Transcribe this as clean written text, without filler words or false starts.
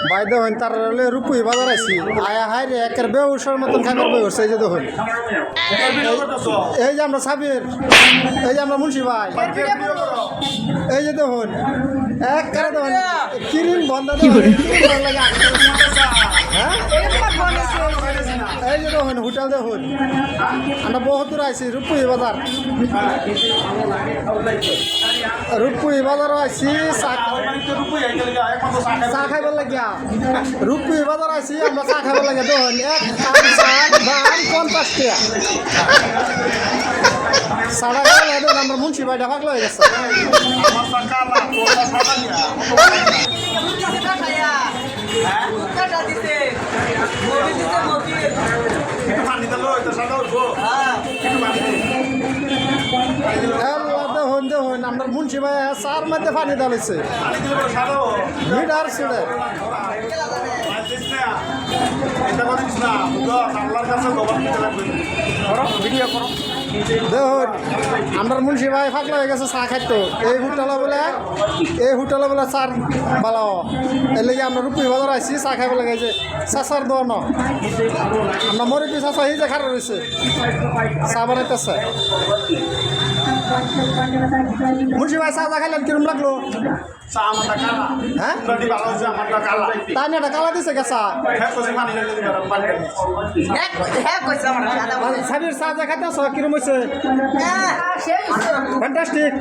ভাই দেখুন তার রূপুই বাজার আছি আয়া হাই রে একের বেউসর মতন খাবার বেউস এই যে দেখুন এই যে আমরা সাবির এই যে আমরা মুন্সি ভাই এই যে দেখুন এক করে দেখুন কিরিম বন্ধ হ্যাঁ এই যে দেখুন হোটেল দেখুন আমরা বহুত দূর আইছি রূপুই বাজার রূপুই বাজার আইছি চা খাইবার লাগিয়া রূপুই বাজার আইছি আমরা চা খাইবার লাগে দেখুন এক দাম 50 টাকা সারা গেলে দেখুন আমরা মুন্সি ভাইটা পাগলা হয়ে গেছে দেখুন দেখুন আমরা মুন্সি ভাই চার মধ্যে পানি ডালেছে মিটার ছেড়ে দেখুন আমরা মুন্সি ভাই ফাঁকলা হয়ে গেছে চা খাইতো এই হোটেলে বলে চার ভালো এর লেগে আমরা রূপী বাজার আইসি চা খাইব লাগে যে চাচার দোয়ান আমরা মরিপি চাচা এই যে খারা রয়েছে চা বানাইতেছে মুন্সি ভাই চা খাইলেন কিরম লাগলো হ্যাঁ তাই না কালা দিছে গেছা সাবির চা খাইতেছ কিরম হয়েছে ফ্যান্টাস্টিক